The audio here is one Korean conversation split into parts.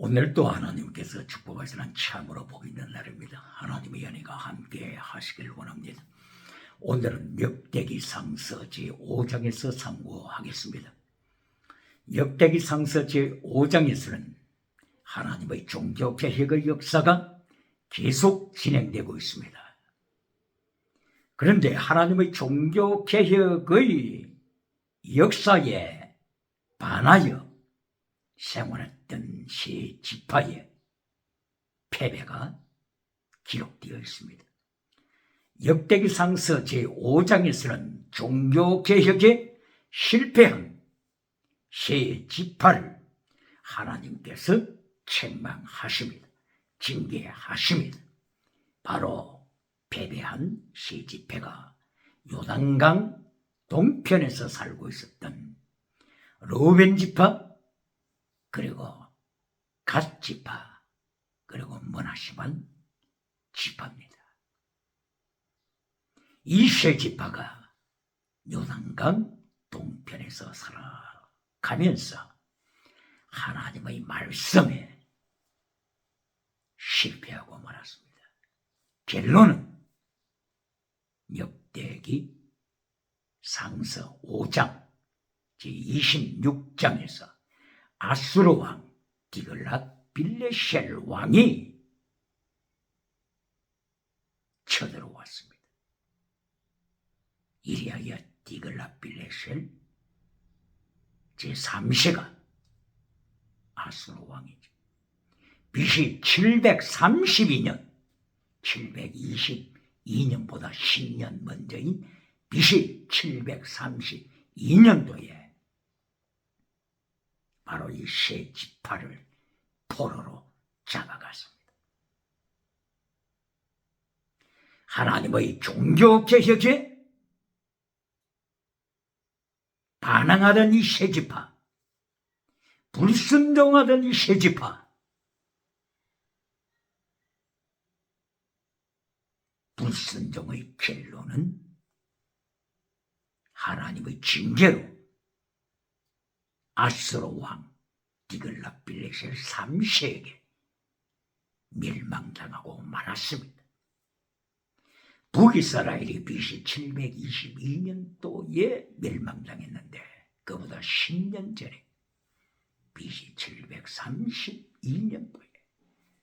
오늘도 하나님께서 축복하시는 참으로 복 있는 날입니다. 하나님의 연희가 함께 하시길 원합니다. 오늘은 역대기상서 제5장에서 상고하겠습니다. 역대기상서 제5장에서는 하나님의 종교개혁의 역사가 계속 진행되고 있습니다. 그런데 하나님의 종교개혁의 역사에 반하여 생활했던 세 지파의 패배가 기록되어 있습니다. 역대기상서 제5장에서는 종교개혁에 실패한 세 지파를 하나님께서 책망하십니다. 징계하십니다. 바로 패배한 세 지파가 요단강 동편에서 살고 있었던 르우벤 지파, 그리고 갓 지파, 그리고 므낫세반 지파입니다. 이 세 지파가 요단강 동편에서 살아가면서 하나님의 말씀에 실패하고 말았습니다. 결론은 역대기 상서 5장 제26장에서 아수르 왕 디글랏 빌레셀 왕이 쳐들어왔습니다. 이리하여 디글랏 빌레셀 제3세가 아수르 왕이죠. BC 732년, 722년보다 10년 먼저인 BC 732년도에 바로 이 세 지파를 포로로 잡아갔습니다. 하나님의 종교개혁에 반항하던 이 세 지파, 불순종하던 이 세 지파, 불순종의 결론은 하나님의 징계로 아수르 왕 디글랏 빌레셀 3세에게 멸망당하고 말았습니다. 북이스라엘이 BC 722년도에 멸망당했는데 그보다 10년 전에 BC 732년도에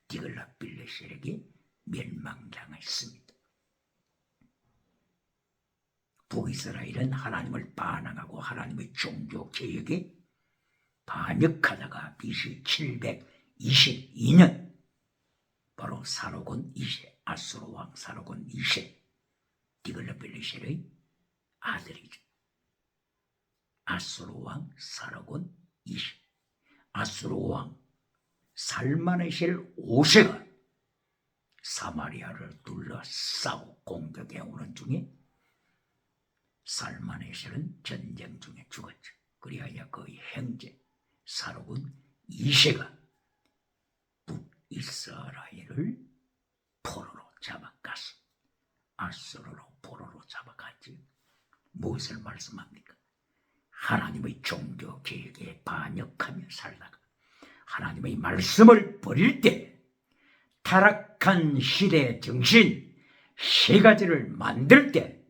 디글랏 빌레셀에게 멸망당했습니다. 북이스라엘은 하나님을 반항하고 하나님의 종교개혁에 반역하다가 BC 722년 바로 사로곤 2세, 아수르 왕 사로곤 2세, 디글랏 빌레셀의 아들이죠. 아수르 왕 사로곤 2세, 아수르 왕 살마네셀 5세가 사마리아를 둘러싸고 공격해 오는 중에 살마네셀은 전쟁 중에 죽었죠. 그리하여 그의 형제 사로곤 2세가 북이스라엘을 포로로 잡아갔습니다. 아수르로 포로로 잡아갔지. 무엇을 말씀합니까? 하나님의 종교개혁에 반역하며 살다가 하나님의 말씀을 버릴 때 타락한 시대 정신 세 가지를 만들 때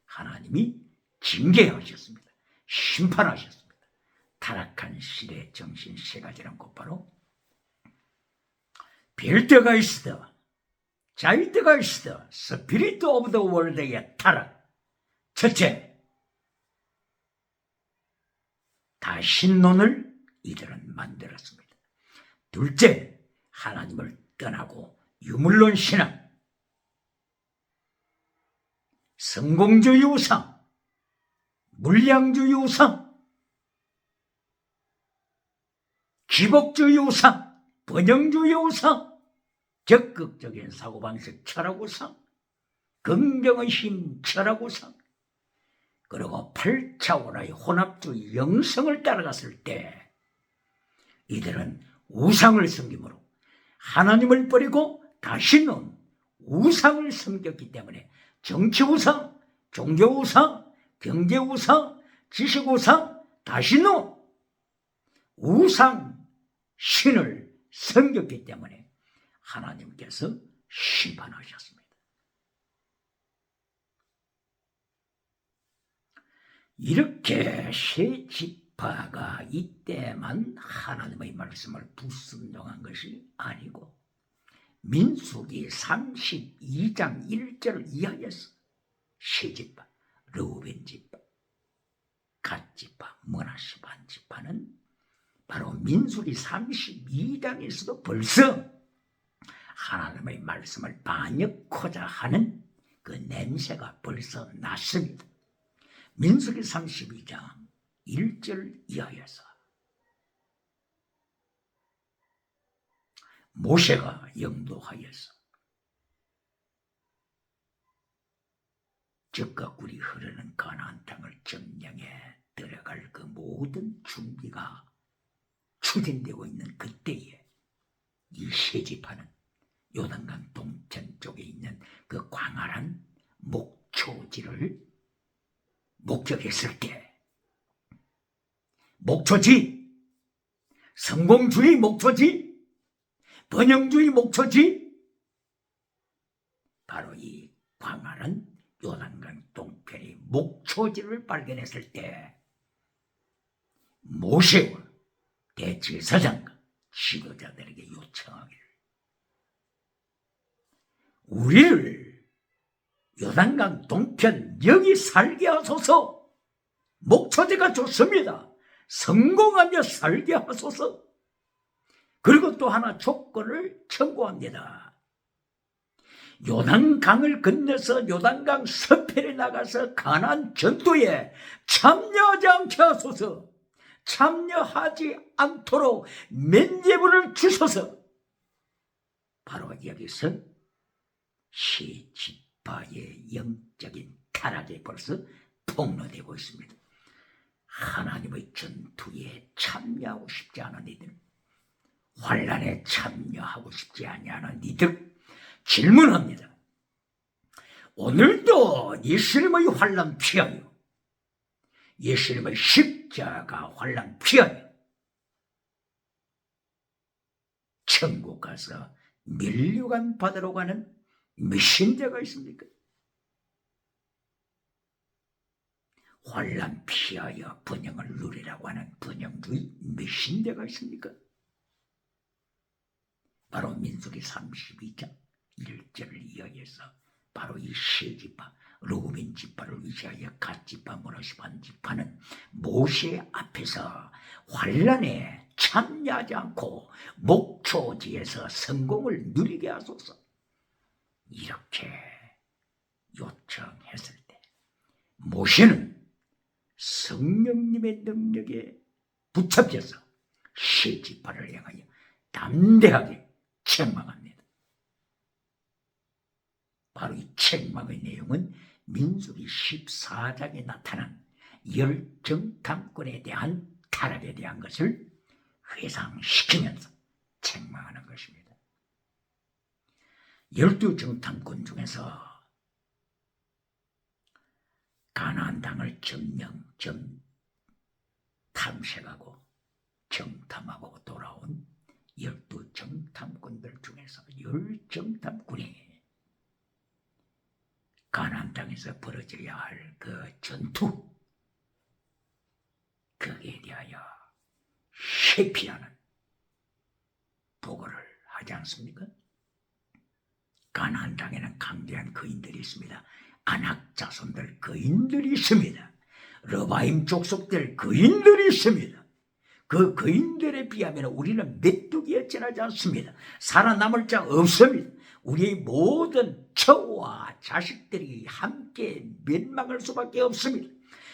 하나님이 징계하셨습니다. 심판하셨습니다. 타락한 시대 정신 세 가지란 곧바로 별때가 있으다, 자위때가 있으다, 스피릿 오브 더 월드의 타락. 첫째, 다신론을 이들은 만들었습니다. 둘째, 하나님을 떠나고 유물론 신앙, 성공주의 우상, 물량주의 우상, 기복주의 우상, 번영주의 우상, 적극적인 사고방식 철학 우상, 긍정의 힘 철학 우상, 그리고 8차원의 혼합주의 영성을 따라갔을 때 이들은 우상을 섬김으로 하나님을 버리고 다시는 우상을 섬겼기 때문에 정치 우상, 종교 우상, 경제 우상, 지식 우상, 다시는 우상 신을 섬겼기 때문에 하나님께서 심판하셨습니다. 이렇게 세 지파가 이때만 하나님의 말씀을 불순종한 것이 아니고 민수기 32장 1절 이하에서 세 지파, 르우벤 지파, 갓 지파, 므낫세 반 지파는 바로 민수기 32장에서도 벌써 하나님의 말씀을 반역하자 하는 그 냄새가 벌써 났습니다. 민수기 32장 1절 이하에서 모세가 영도하여서 젖과 꿀이 흐르는 가나안 땅을 점령해 들어갈 그 모든 준비가 추진되고 있는 그때에 이 세 지파는 요단강 동편 쪽에 있는 그 광활한 목초지를 목격했을 때, 목초지, 성공주의 목초지, 번영주의 목초지, 바로 이 광활한 요단강 동편의 목초지를 발견했을 때 모세와 대제사장과 지도자들에게 요청하기를, 우리를 요단강 동편 여기 살게 하소서. 목초지가 좋습니다. 성공하며 살게 하소서. 그리고 또 하나 조건을 청구합니다. 요단강을 건너서 요단강 서편에 나가서 가나안 전투에 참여하지 않게 하소서. 참여하지 않도록 면죄부를 주소서. 바로 여기서 세 지파의 영적인 타락이 벌써 폭로되고 있습니다. 하나님의 전투에 참여하고 싶지 않은 이들, 환난에 참여하고 싶지 않은 이들, 질문합니다. 오늘도 예수님의 환난 피하여, 예수님의 십자가 환난 피하여 천국 가서 면류관 받으러 가는 몇신자가 있습니까? 환난 피하여 번영을 누리라고 하는 번영주의 몇신자가 있습니까? 바로 민수기 32장 1절을 이어해서 바로 이 세 지파, 르우벤 지파를 위시하여 갓 지파, 므낫세 반 지파는 모세 앞에서 환난에 참여하지 않고 목초지에서 성공을 누리게 하소서. 이렇게 요청했을 때 모세는 성령님의 능력에 붙잡혀서 세 지파를 향하여 담대하게 책망합니다. 바로 이 책망의 내용은 민수기 14장에 나타난 열정탐꾼에 대한 타락에 대한 것을 회상시키면서 책망하는 것입니다. 12정탐꾼 중에서 가나안 땅을 탐색하고 정탐하고 돌아온 12정탐꾼들 중에서 10정탐꾼이 가나안 땅에서 벌어져야 할 그 전투, 거기에 대하여 회피하는 보고를 하지 않습니까? 가나안 땅에는 강대한 거인들이 있습니다. 아낙 자손들 거인들이 있습니다. 러바임 족속들 거인들이 있습니다. 그 거인들에 비하면 우리는 메뚜기에 지나지 않습니다. 살아남을 자 없습니다. 우리의 모든 처와 자식들이 함께 멸망할 수밖에 없습니다.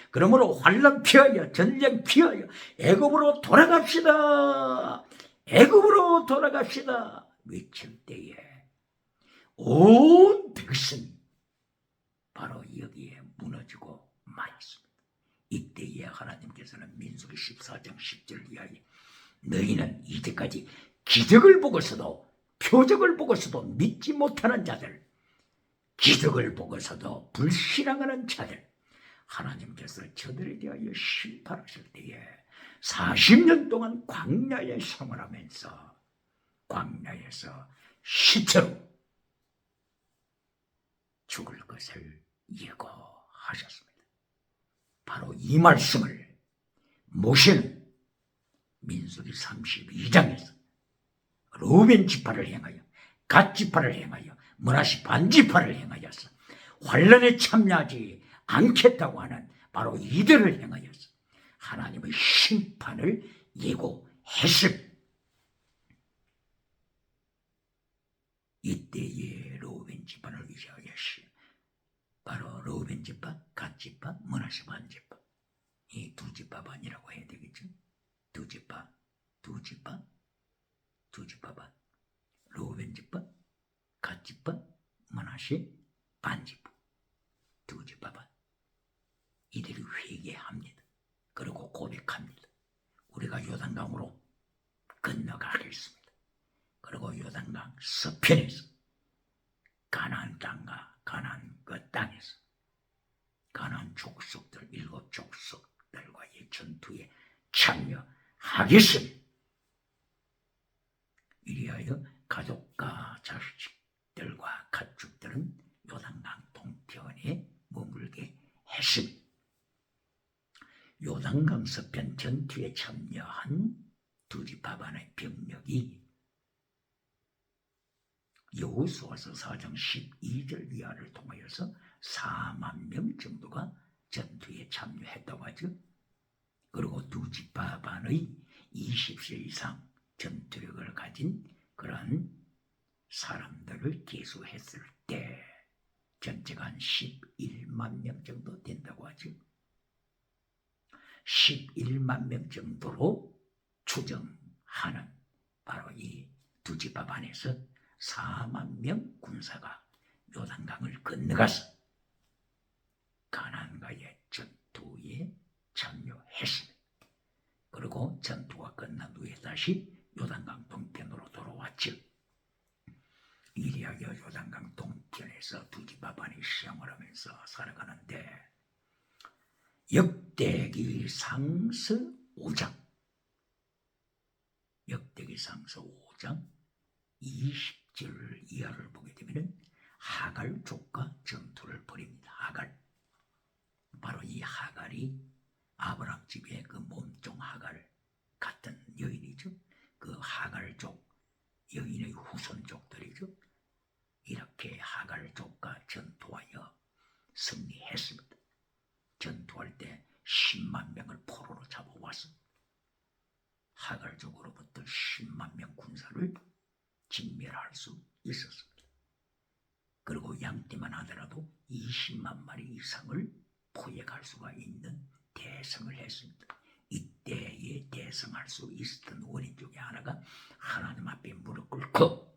그러므로 환난 피하여, 전쟁 피하여 애굽으로 돌아갑시다. 애굽으로 돌아갑시다. 외칠 때에 온 백성이 바로 여기에 무너지고 말았습니다. 이때에 하나님께서는 민수기 14장 10절 이하에 너희는 이제까지 기적을 보고서도, 표적을 보고서도 믿지 못하는 자들, 기적을 보고서도 불신앙하는 자들, 하나님께서 저들에 대하여 심판하실 때에 40년 동안 광야에 생활하면서 광야에서 시체로 죽을 것을 예고하셨습니다. 바로 이 말씀을 모세는 민수기 32장에서 루벤 지파를 행하여 갓 지파를 행하여 므낫세 반 지파를 행하여서 환란에 참여하지 않겠다고 하는 바로 이들을 행하여서 하나님의 심판을 예고했습니다. 이때의 루벤 지파를 위하여 바로 루벤 지파, 갓 지파, 므낫세 반 지파, 이 두 지파반이라고 해야 되겠죠. 두 지파 반, 루벤 지파, 갓 지파, 므낫세 반 지파, 두 지파반. 이들이 회개합니다. 그리고 고백합니다. 우리가 요단강으로 건너가겠습니다. 그리고 요단강 서편에서 가나안 땅과 가나안 그 땅에서 가나안 족속들 7 족속들과의 전투에 참여하겠습니다. 이리하여 가족과 자식들과 가축들은 요단강 동편에 머물게 했습니다. 요단강 서편 전투에 참여한 두 지파반의 병력이 여호수아서 4장 12절 이하를 통하여서 4만 명 정도가 전투에 참여했다고 하죠. 그리고 두 지파반의 20세 이상 전투력을 가진 그런 사람들을 계수했을 때 전체가 한 11만 명 정도 된다고 하죠. 11만 명 정도로 추정하는 바로 이 두 지파반에서 4만 명 군사가 요단강을 건너가서 가나안과의 전투에 참여했습니다. 그리고 전투가 끝난 후에 다시 요단강 동편으로 돌아왔죠. 이리하여 요단강 동편에서 두 지파반이 시험을 하면서 살아가는데 역대기 상서 5장 20절 이하를 보게 되면 하갈족과 전투를 벌입니다. 하갈, 바로 이 하갈이 아브람 집에 그 몸종 하갈 같은 여인이죠. 그 하갈족 여인의 후손족들이죠. 이렇게 하갈족과 전투하여 승리했습니다. 전투할 때 10만 명을 포로로 잡아왔습니다. 하갈족으로부터 10만 명 군사를 진멸할 수 있었습니다. 그리고 양떼만 하더라도 20만 마리 이상을 포획할 수가 있는 대성을 했습니다. 이때에 대성할 수 있었던 원인 중에 하나가 하나님 앞에 무릎 꿇고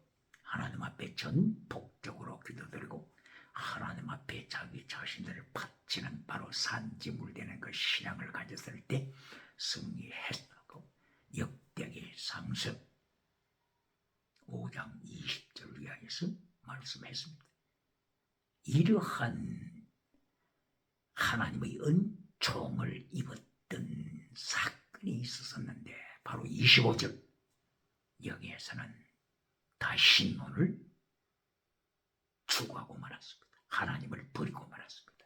하나님 앞에 전폭적으로 기도드리고 하나님 앞에 자기 자신들을 바치는 바로 산지물되는 그 신앙을 가졌을 때 승리했다고 역대기 상서 5장 20절 이하에서 말씀했습니다. 이러한 하나님의 은총을 입었던 사건이 있었는데 바로 25절 여기에서는 다신론을 추구하고 말았습니다. 하나님을 버리고 말았습니다.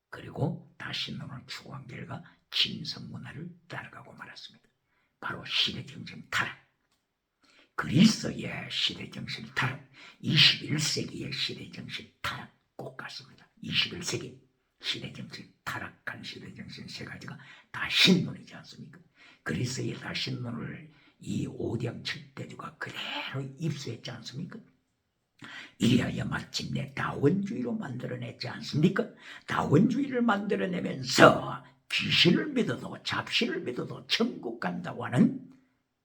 그리고 다신론을 추구한 결과 진성문화를 따라가고 말았습니다. 바로 시대정신 타락, 그리스도의 시대정신 타락, 21세기의 시대정신 타락 꼭 같습니다. 21세기 시대정신 타락한 시대정신 세 가지가 다신론이지 않습니까? 그리스도의 다신론을 이 오대양 칠대주가 그대로 입수했지 않습니까? 이리하여 마침내 다원주의로 만들어냈지 않습니까? 다원주의를 만들어내면서 귀신을 믿어도 잡신을 믿어도 천국 간다고 하는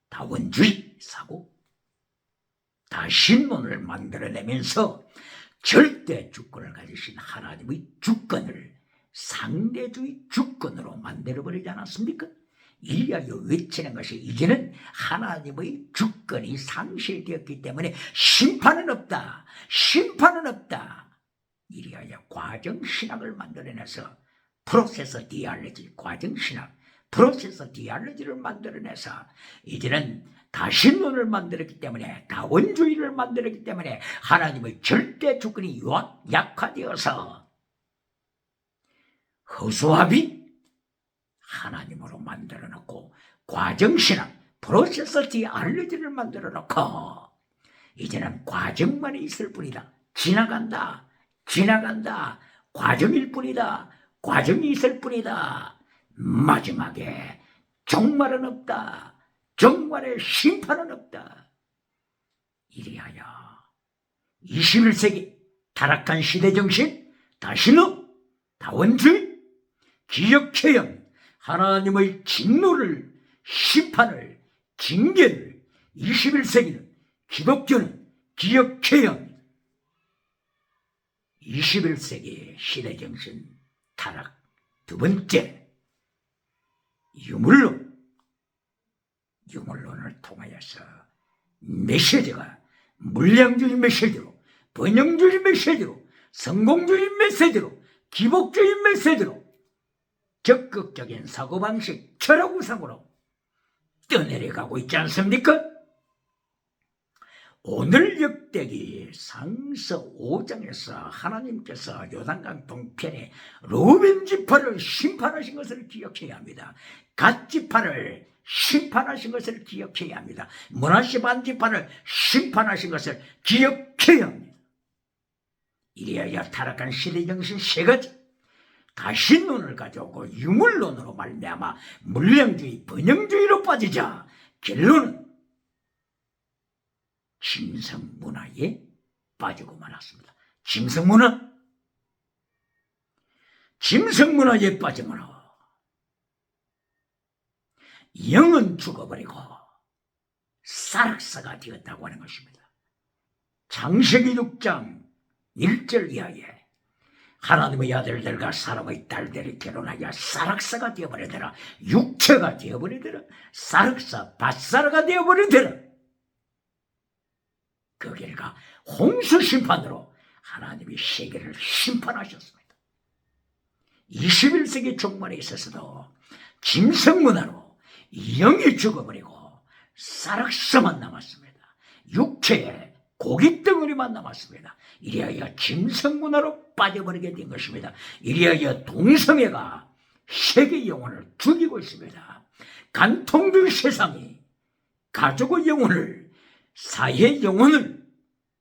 다원주의 사고, 다신론을 만들어내면서 절대 주권을 가지신 하나님의 주권을 상대주의 주권으로 만들어버리지 않았습니까? 이리하여 외치는 것이 이제는 하나님의 주권이 상실되었기 때문에 심판은 없다. 심판은 없다. 이리하여 과정신학을 만들어내서 프로세서 디알레지 과정신학, 프로세서 디알러지를 만들어내서 이제는 다신론을 만들었기 때문에, 다원주의를 만들었기 때문에 하나님의 절대 주권이 약화되어서 허수아비 하나님으로 만들어 놓고, 과정신학 프로세서 디알러지를 만들어 놓고 이제는 과정만 있을 뿐이다. 지나간다. 과정일 뿐이다. 과정이 있을 뿐이다. 마지막에 종말은 없다. 종말의 심판은 없다. 이리하여 21세기 타락한 시대정신, 다신론, 다원주의, 기역체험, 하나님의 진노를, 심판을, 징계를, 21세기는 기독교는 기역체험, 21세기 시대정신 타락. 두 번째, 유물론을 통하여서 메시지가 물량주의 메시지로, 번영주의 메시지로, 성공주의 메시지로, 기복주의 메시지로, 적극적인 사고방식, 철학 우상으로 떠내려가고 있지 않습니까? 오늘 역대기 상서 5장에서 하나님께서 요단강 동편에 루벤 지파를 심판하신 것을 기억해야 합니다. 갓 지파를 심판하신 것을 기억해야 합니다. 므낫세 반 지파를 심판하신 것을 기억해야 합니다. 이래야 타락한 시대정신 세 가지, 다신론을 가져오고 유물론으로 말미암아 물량주의, 번영주의로 빠지자 결론은 짐승문화에 빠지고 말았습니다. 짐승문화에 빠지므로 영은 죽어버리고 사락사가 되었다고 하는 것입니다. 창세기 6장 1절 이하에 하나님의 아들들과 사람의 딸들이 결혼하여 사락사가 되어버리더라. 육체가 되어버리더라. 사락사, 밧사라가 되어버리더라. 그 결과 홍수 심판으로 하나님이 세계를 심판하셨습니다. 21세기 종말에 있어서도 짐승문화로 영이 죽어버리고 사락사만 남았습니다. 육체에 고깃덩어리만 남았습니다. 이리하여 짐승문화로 빠져버리게 된 것입니다. 이리하여 동성애가 세계 영혼을 죽이고 있습니다. 간통주의 세상이 가족의 영혼을, 사회 영혼을,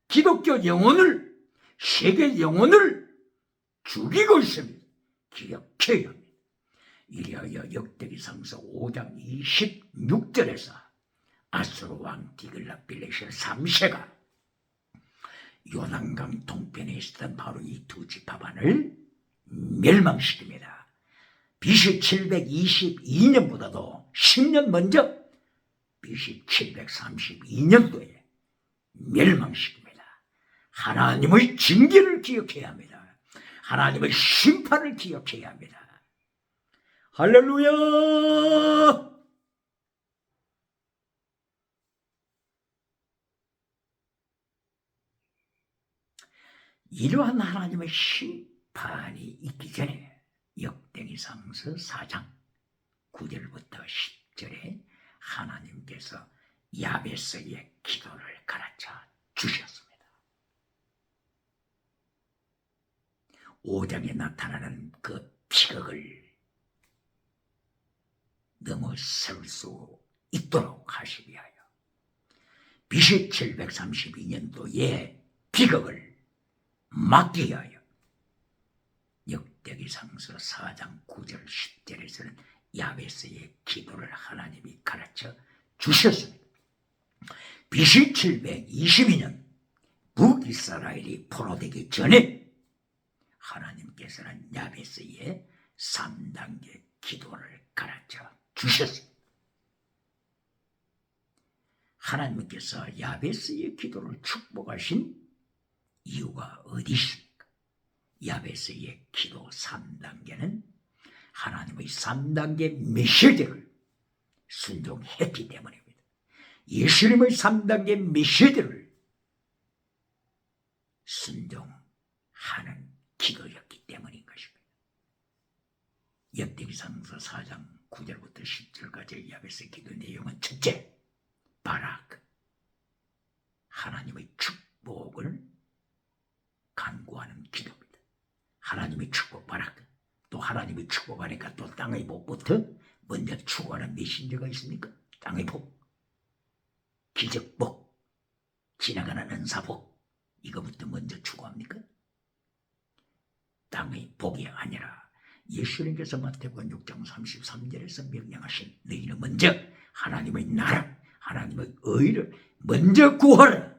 기독교 영혼을, 세계 영혼을 죽이고 있습니다. 기억해야 합니다. 이리하여 역대기상서 5장 26절에서 아수르 왕 디글랏빌레셀 3세가 요단강 동편에 있었던 바로 이 두 지파반을 멸망시킵니다. BC 722년보다도 10년 먼저 BC 732년도에 멸망시킵니다. 하나님의 징계를 기억해야 합니다. 하나님의 심판을 기억해야 합니다. 할렐루야! 이러한 하나님의 심판이 있기 전에 역대기상서 4장 9절부터 10절에 하나님께서 야베스의 기도를 가르쳐 주셨습니다. 5장에 나타나는 그 비극을 넘어설 수 있도록 하시기 위하여 BC 732년도의 비극을 막기 위하여 역대기상서 4장 9절 10절에서는 야베스의 기도를 하나님이 가르쳐 주셨습니다. BC 722년 북이스라엘이 포로되기 전에 하나님께서는 야베스의 3단계 기도를 가르쳐 주셨습니다. 하나님께서 야베스의 기도를 축복하신 이유가 어디 있습니까? 야베스의 기도 3단계는 하나님의 3단계 메시지를 순종했기 때문입니다. 예수님의 3단계 메시지를 순종하는 기도였기 때문인 것입니다. 역대기상서 4장 9절부터 10절까지의 야베스의 기도 내용은 첫째, 바락, 하나님의 축복을 간구하는 기도입니다. 하나님의 축복, 바락. 또 하나님의 축복하니까 또 땅의 복부터 먼저 추구하는 메신저가 있습니까? 땅의 복, 기적복, 지나가는 은사복, 이거부터 먼저 추구합니까? 땅의 복이 아니라 예수님께서 마태복음 6장 33절에서 명령하신 너희는 먼저 하나님의 나라, 하나님의 의를 먼저 구하라.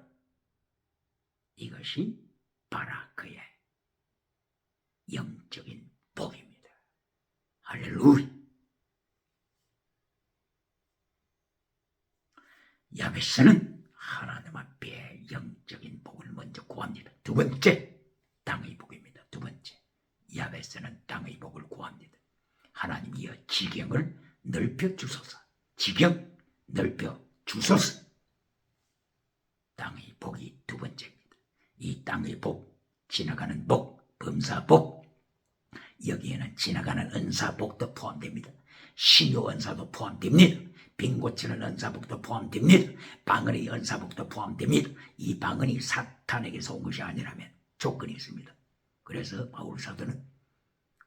이것이 바라크의 영적인 복입니다. 할렐루야. 야베스는 하나님 앞에 영적인 복을 먼저 구합니다. 두 번째, 땅의 복입니다. 두 번째, 야베스는 땅의 복을 구합니다. 하나님이여 지경을 넓혀 주소서. 지경 넓혀 주소서. 땅의 복이 두 번째입니다. 이 땅의 복, 지나가는 복, 범사복, 여기에는 지나가는 은사복도 포함됩니다. 신유 은사도 포함됩니다. 빈 고치는 은사복도 포함됩니다. 방언의 은사복도 포함됩니다. 이 방언이 사탄에게서 온 것이 아니라면 조건이 있습니다. 그래서 바울 사도는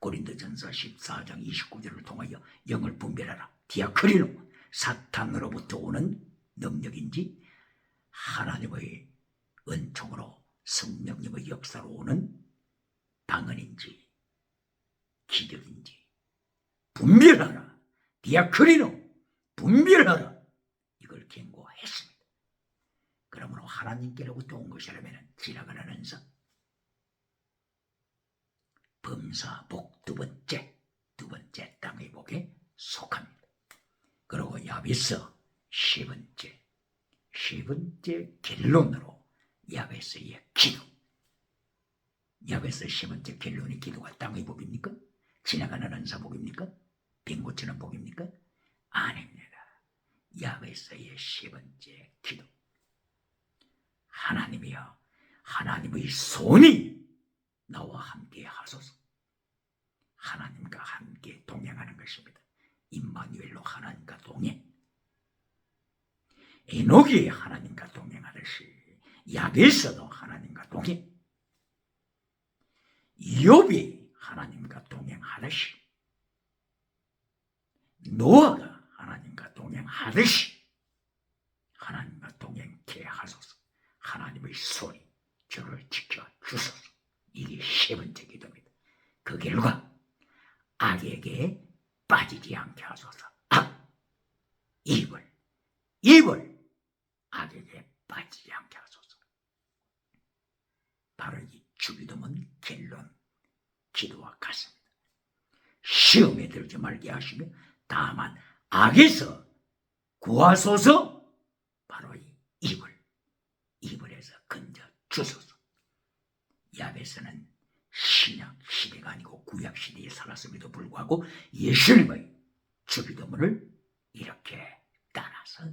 고린도전서 14장 29절을 통하여 영을 분별하라. 디아크리노, 사탄으로부터 오는 능력인지 하나님의 은총으로 성령님의 역사로 오는 방언인지 기적인지 분별하라. 디아크리노, 분별하라. 이걸 경고했습니다. 그러므로 하나님께로부터 온 것이라면 지나가는 은사, 범사복 두 번째 땅의 복에 속합니다. 그리고 야베스 10번째 결론으로 야베스의 기도. 야베스 10번째 결론의 기도가 땅의 복입니까? 지나가는 은사복입니까? 빈 고치는 복입니까? 아닙니다. 야베스의 10번째 기도. 하나님이여, 하나님의 손이 나와 함께 하소서. 하나님과 함께 동행하는 것입니다. 임마누엘로 하나님과 동행. 에녹이 하나님과 동행하듯이 야베스도 하나님과 동행. 이욥이 하나님과 동행하듯이, 노아가 하나님과 동행하듯이 하나님과 동행케 하소서. 하나님의 손이 저를 지켜 주소서. 이게 10번째 기도입니다. 그 결과 악에게 빠지지 않게 하소서. 악, 입을 악에게 빠지지 않게 하소서. 바로 이 주기도문 결론 기도와 같습니다. 시험에 들지 말게 하시며 다만 악에서 구하소서. 바로 이 이불에서 건져 주소서. 야베스는 신약 시대가 아니고 구약 시대에 살았음에도 불구하고 예수님의 주기도문을 이렇게 따라서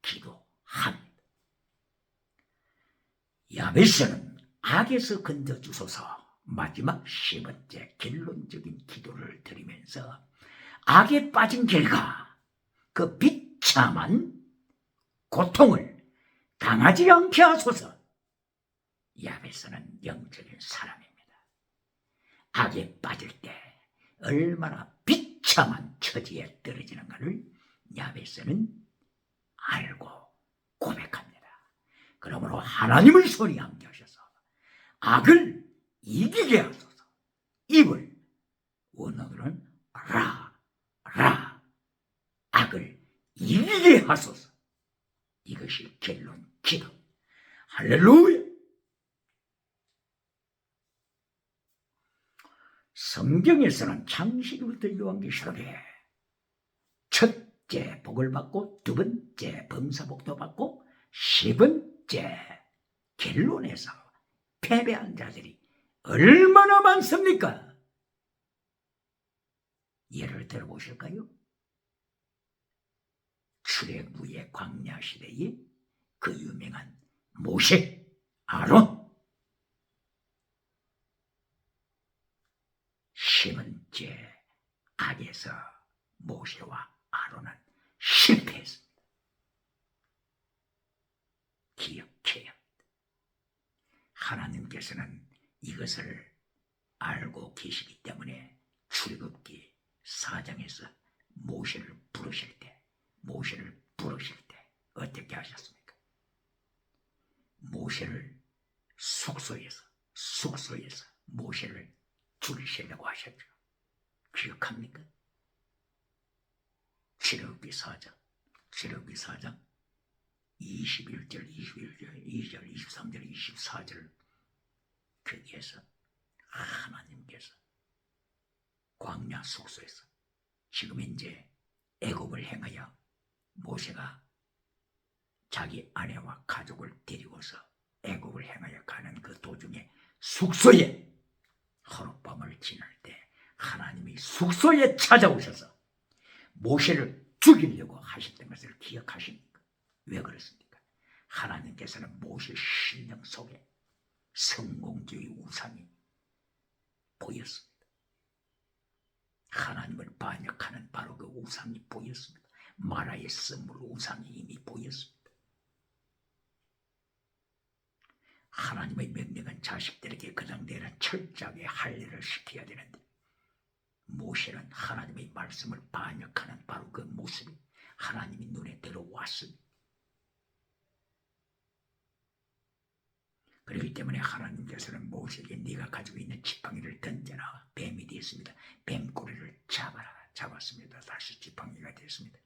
기도합니다. 야베스는 악에서 건져 주소서. 마지막 10번째 결론적인 기도를 드리면서 악에 빠진 결과 그 비참한 고통을 당하지 않게 하소서. 야베스는 영적인 사람입니다. 악에 빠질 때 얼마나 비참한 처지에 떨어지는가를 야베스는 알고 고백합니다. 그러므로 하나님의 손이 함께 하셔서 악을 이기게 하소서. 입을 원어로는 악을 이기게 하소서. 이것이 결론 기도. 할렐루야. 성경에서는 창세기부터 요한계시록에 첫째 복을 받고 두 번째 범사복도 받고 10번째 결론에서 패배한 자들이 얼마나 많습니까? 예를 들어보실까요? 출애굽의 광야 시대에 그 유명한 모세, 아론, 10번째 악에서 모세와 아론은 실패했습니다. 기억해야 합니다. 하나님께서는 이것을 알고 계시기 때문에 출애굽기 4장에서 모세를 부르실 때 어떻게 하셨습니까? 모세를 숙소에서 모세를 죽이시려고 하셨죠. 기억합니까? 출애굽기 4장 21절, 22절, 23절, 24절 거기에서 하나님께서 광야 숙소에서 지금 이제 애굽을 향하여 모세가 자기 아내와 가족을 데리고서 애굽을 향하여 가는 그 도중에 숙소에 하룻밤을 지날 때 하나님이 숙소에 찾아오셔서 모세를 죽이려고 하셨던 것을 기억하십니까? 왜 그렇습니까? 하나님께서는 모세 심령 속에 성공주의 우상이 보였습니다. 하나님을 반역하는 바로 그 우상이 보였습니다. 마라의 선물 우상이 이미 보였습니다. 하나님의 명령은 자식들에게 그당대는 철저하게 할례를 시켜야 되는데 모세는 하나님의 말씀을 반역하는 바로 그 모습이 하나님의 눈에 들어왔습니다. 그렇기 때문에 하나님께서는 모세에게 네가 가지고 있는 지팡이를 던져라. 뱀이 되었습니다. 뱀꼬리를 잡았습니다. 다시 지팡이가 되었습니다.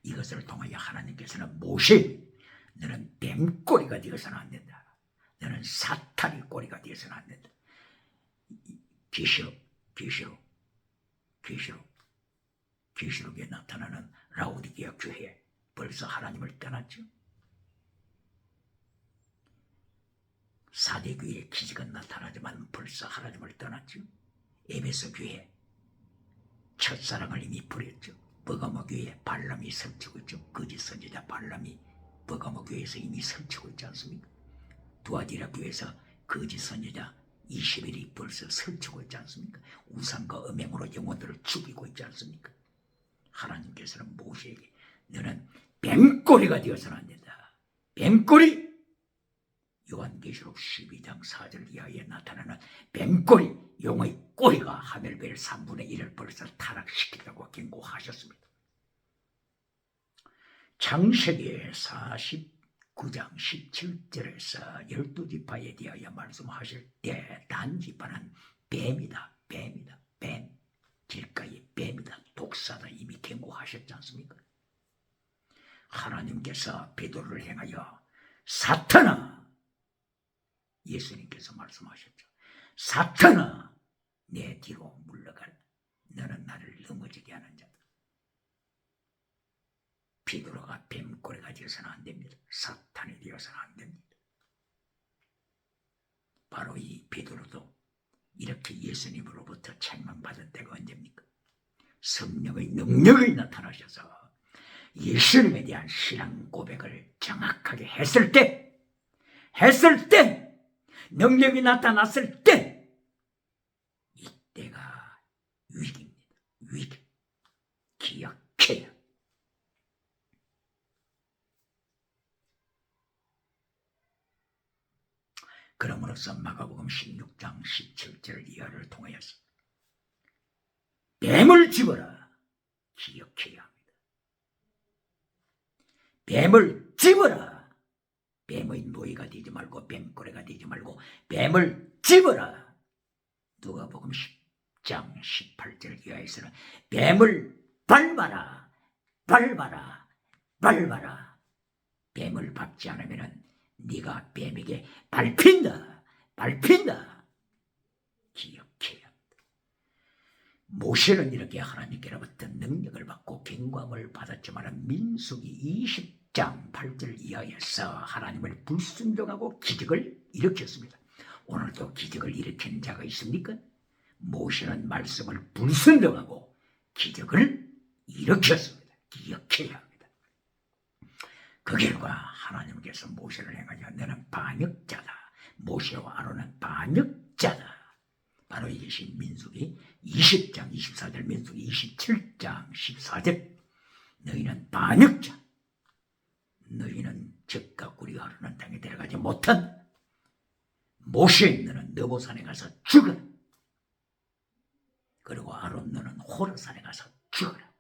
이것을 통하여 하나님께서는 모세, 너는 뱀꼬리가 되어서는 안 된다. 너는 사탄의 꼬리가 되어서는 안 된다. 계시록에 나타나는 라오디게아 교회 벌써 하나님을 떠났죠. 사대교회의 기적은 나타나지만 벌써 하나님을 떠났죠. 에베소 교회 첫사랑을 이미 버렸죠. 버가모 교회에 발람이 설치고 있죠. 거짓 선지자 발람이 버가모 교회에서 이미 설치고 있지 않습니까? 두아디라 교회에서 거짓 선지자 20일이 벌써 설치고 있지 않습니까? 우상과 음행으로 영혼들을 죽이고 있지 않습니까? 하나님께서는 모세에게 너는 뱀꼬리가 되어서는 안 된다. 뱀꼬리! 요한계시록 12장 4절 이하에 나타나는 뱀꼬리, 용의 꼬리가 하늘별 3분의 1을 벌써 타락시키다고 경고하셨습니다. 창세기 49장 17절에서 12지파에 대하여 말씀하실 때 단지파는 뱀이다. 뱀. 길가의 뱀이다. 독사다. 이미 경고하셨지 않습니까? 하나님께서 베드로를 향하여 사탄아, 예수님께서 말씀하셨죠. 사탄아, 내 뒤로 물러가라. 너는 나를 넘어지게 하는 자다. 베드로가 뱀꼬리가 되어서는 안 됩니다. 사탄이 되어서는 안 됩니다. 바로 이 베드로도 이렇게 예수님으로부터 책망받은 때가 언제입니까? 성령의 능력이 나타나셔서 예수님에 대한 신앙 고백을 정확하게 했을 때, 능력이 나타났을 때, 이때가 위기입니다. 위기. 기억해야. 그러므로서 마가복음 16장 17절 이하를 통하여서 뱀을 집어라. 기억해야 합니다. 뱀을 집어라. 뱀의 노예가 되지 말고 뱀꼬리가 되지 말고 뱀을 집어라. 누가복음 10장 18절 이하에서는 뱀을 밟아라. 뱀을 밟지 않으면 네가 뱀에게 밟힌다. 기억해야 합니다. 모세는 이렇게 하나님께로부터 능력을 받고 경고함을 받았지만 민수기 20장 8절 이하에서 하나님을 불순종하고 기적을 일으켰습니다. 오늘도 기적을 일으킨 자가 있습니까? 모세는 말씀을 불순종하고 기적을 일으켰습니다. 기억해야 합니다. 그 결과 하나님께서 모세를 향하여 너는 반역자다. 모세와 아론은 반역자다. 바로 이것이 민수기 20장 24절, 민수기 27장 14절. 너희는 반역자, 너희는 적과 꿀이가 흐르는 땅에 들어가지 못한 모세, 너는 느보산에 가서 죽어라. 그리고 아론, 너는 호르산에 가서 죽어라.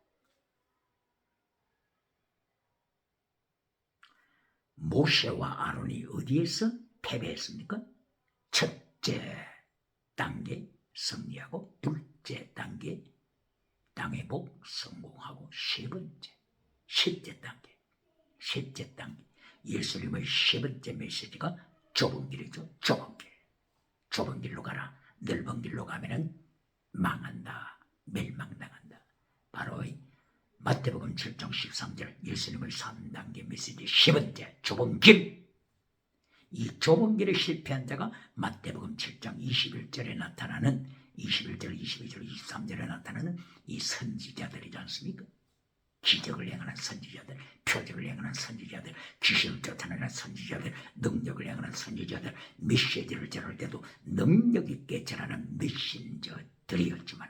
모세와 아론이 어디에서 패배했습니까? 첫째 단계 승리하고, 둘째 단계 땅의 복 성공하고, 셋째 단계 예수님의 세 번째 메시지가 좁은 길이죠. 좁은 길로 가라. 넓은 길로 가면은 망한다, 멸망당한다. 바로 이 마태복음 7장 13절 예수님의 3단계 메시지 세 번째 좁은 길. 이 좁은 길에 실패한 자가 마태복음 7장 21절에 나타나는 21절, 22절, 23절에 나타나는 이 선지자들이지 않습니까? 기적을 행하는 선지자들, 표적을 행하는 선지자들, 귀신을 쫓아내는 선지자들, 능력을 행하는 선지자들, 메시지를 전할 때도 능력 있게 전하는 메신저들이었지만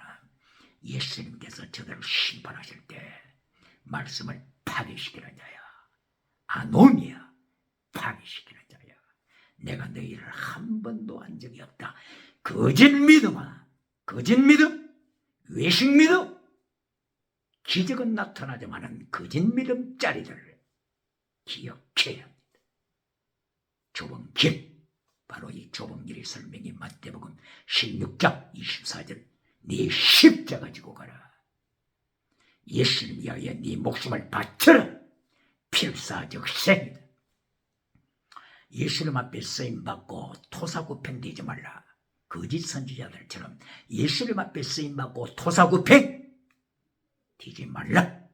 예수님께서 저들을 심판하실 때 말씀을 파괴시키는 자야, 아노니아, 파괴시키는 자야, 내가 너희를 한 번도 한 적이 없다. 거짓 믿음아, 거짓 믿음, 외식 믿음, 기적은 나타나지만은 거짓 믿음짜리들을 기억해야 합니다. 좁은 길, 바로 이 좁은 길의 설명이 마태복음 16장 24절 네 십자가 지고 가라. 예수님 위하여 네 목숨을 바쳐라. 필사적생이다. 예수님 앞에 쓰임받고 토사구팽되지 말라. 거짓 선지자들처럼 예수님 앞에 쓰임받고 토사구팽 되지 말라.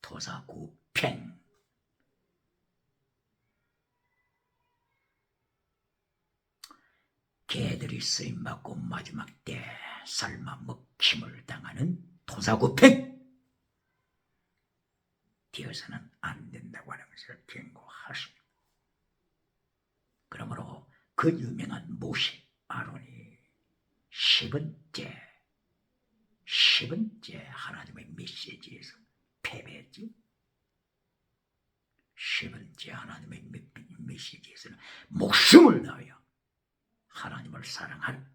토사구팽. 개들이 쓰임받고 마지막 때 삶아 먹힘을 당하는 토사구팽 되어서는 안 된다고 하는 것을 경고하십니다. 그러므로 그 유명한 모세, 아론이 세 번째 하나님의 메시지에서 패배했죠. 세 번째 하나님의 메시지에서는 목숨을 다하여 하나님을 사랑하는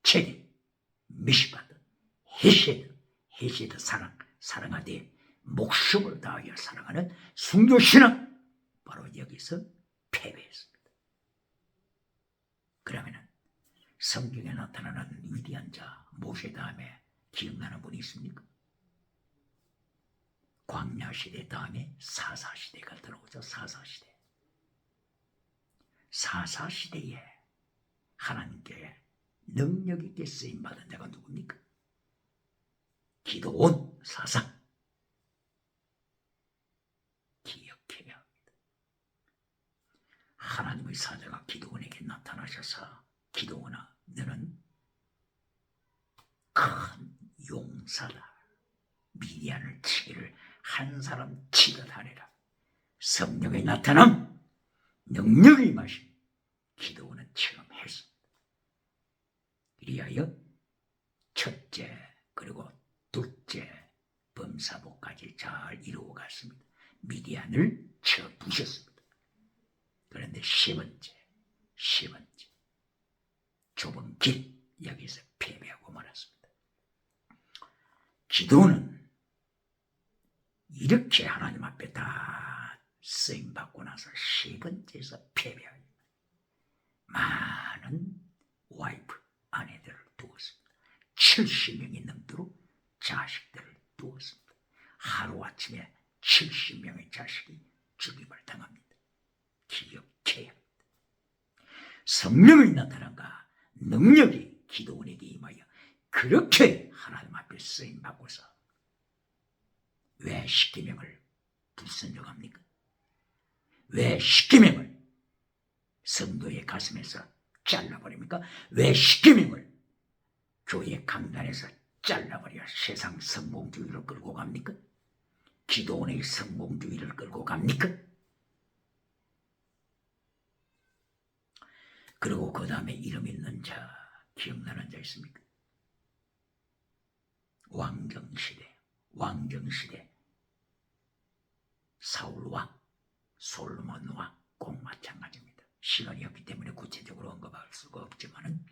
책임, 미시바드, 헤세드 사랑하되 목숨을 다하여 사랑하는 순교신앙, 바로 여기서 패배했습니다. 그러면 성경에 나타나는 위대한 자 모세 다음에 기억나는 분이 있습니까? 광야시대 다음에 사사시대가 들어오죠. 사사시대에 하나님께 능력 있게 쓰임받은 자가 누굽니까? 기도원 사상. 기억해야 합니다. 하나님의 사자가 기도원에게 나타나셔서 기도원아, 너는 큰 용사다. 미디안을 치기를 한 사람 치듯 하리라. 성령의 나타남, 능력의 임하심, 기도원은 체험했습니다. 이리하여 첫째 그리고 둘째 범사복까지 잘 이루어갔습니다. 미디안을 쳐 부셨습니다. 그런데 세 번째 좁은 길, 여기서 패배하고 말았습니다. 기도는 이렇게 하나님 앞에 다 쓰임받고 나서 세 번째에서 패배합니다. 많은 와이프, 아내들을 두었습니다. 70명이 넘도록 자식들을 두었습니다. 하루아침에 70명의 자식이 죽임을 당합니다. 기억해야 합니다. 성령의 나타남과 능력이 기도원에게 임하여 그렇게 하나님 앞에 쓰임받고서 왜 십계명을 불순종합니까? 왜 십계명을 성도의 가슴에서 잘라버립니까? 왜 십계명을 교회 강단에서 잘라버려 세상 성공주의를 끌고 갑니까? 기도원의 성공주의를 끌고 갑니까? 그리고 그 다음에 이름 있는 자, 기억나는 자 있습니까? 왕정시대 사울왕, 솔로몬왕 꼭 마찬가지입니다. 시간이 없기 때문에 구체적으로 언급할 수가 없지만은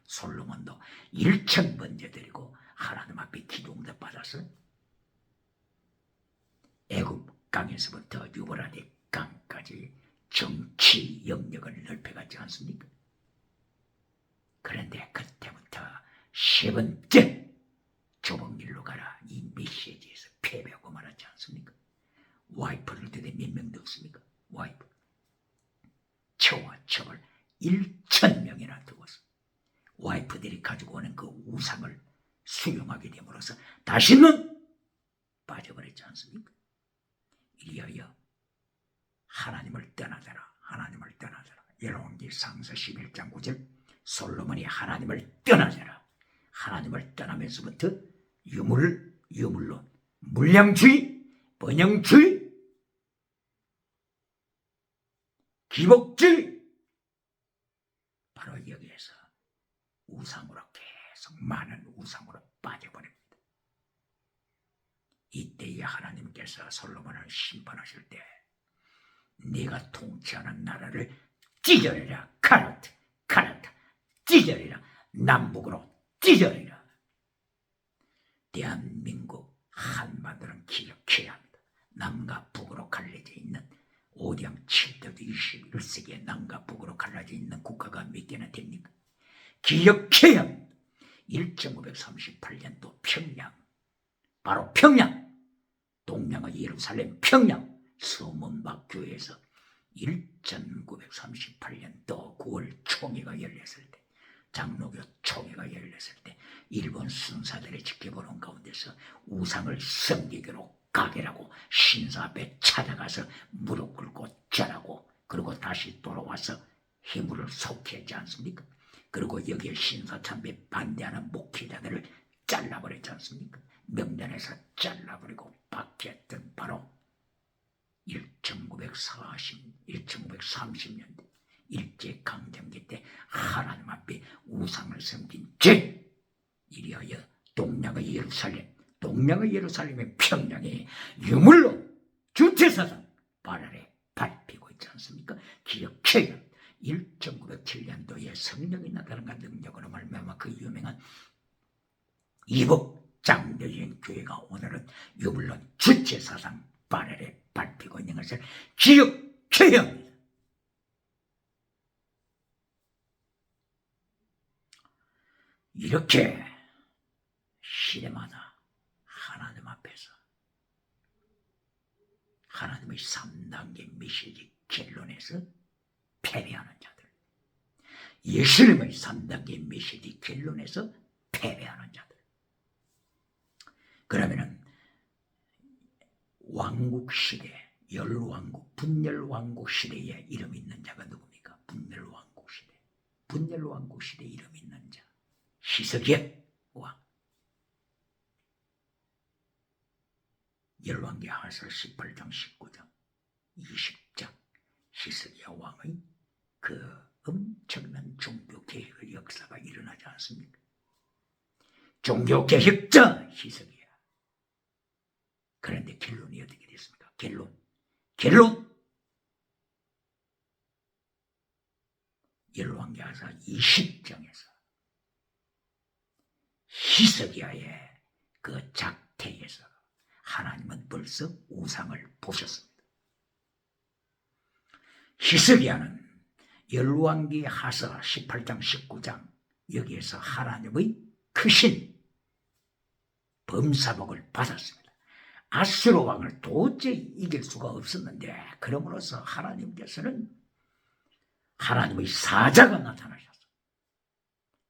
솔로몬도 1,000번째 드리고 하나님 앞에 기도응답 받아서 애굽 강에서부터 유브라데 강까지 정치 영역을 넓혀갔지 않습니까? 그런데 그때부터 세 번째 좁은 길로 가라 이 메시지에서 패배하고 말았지 않습니까? 와이프를 도대체 몇 명도 없습니까? 와이프 처와 첩을 1,000명이나 두고서 와이프들이 가지고 오는 그 우상을 수용하게 됨으로써 다시는 빠져버렸지 않습니까? 이리하여 하나님을 떠나더라. 열왕기 상서 11장 9절 솔로몬이 하나님을 떠나더라. 하나님을 떠나면서부터 유물론, 물량주의, 번영주의, 기복주의 바로 여기에서 우상으로 계속 많은 우상으로 빠져버립니다. 이때에 하나님께서 솔로몬을 심판하실 때 네가 통치하는 나라를 찢어내라. 카라트 찢어내라. 남북으로 찢어내라. 대한민국 한반도는 기억해야 합니다. 남과 북으로 갈라져 있는 오령 7도도 21세기에 남과 북으로 갈라져 있는 국가가 몇 개나 됩니까? 기억해야 합니다. 1938년도 평양, 바로 평양, 동양의 예루살렘 평양 서문박 교회에서 1938년도 9월 총회가 열렸을 때, 장로교 총회가 열렸을 때 일본 순사들이 지켜보는 가운데서 우상을 성기교로 가게라고 신사 앞에 찾아가서 무릎 꿇고 절하고 그리고 다시 돌아와서 힘을 속했지 않습니까? 그리고 여기에 신사참배에 반대하는 목회자들을 잘라버렸지 않습니까? 명단에서 잘라버리고 박해했던 바로 1930년대 일제강점기 때 하나님 앞에 우상을 섬긴 죄, 이리하여 동양의 예루살렘의 평양에 유물로 주체사상 발아래 밟히고 있지 않습니까? 기억해요. 1907년도에 성령이 나타난과 능력으로 말미암아 그 유명한 이복 장로인 교회가 오늘은 유물로 주체사상 발아래 밟히고 있는 것을 기억해야 합니다. 이렇게 시대마다 하나님 앞에서 하나님의 3단계 메시지 결론에서 패배하는 자들, 예수님의 3단계 메시지 결론에서 패배하는 자들. 그러면은 왕국시대, 열왕국, 분열왕국 시대에 이름 있는 자가 누굽니까? 분열왕국 시대 이름 있는 자 히스기야 왕. 열왕기 하서 18장 19장 20장 히스기야 왕의 그 엄청난 종교개혁의 역사가 일어나지 않습니까? 종교개혁자 히스기야. 그런데 결론이 어떻게 됐습니까? 결론 열왕기 하서 20장에서 히스기야의 그 작태에서 하나님은 벌써 우상을 보셨습니다. 히스기야는 열왕기 하서 18장 19장 여기에서 하나님의 크신 범사복을 받았습니다. 아수르 왕을 도저히 이길 수가 없었는데 그러므로서 하나님께서는 하나님의 사자가 나타나셔서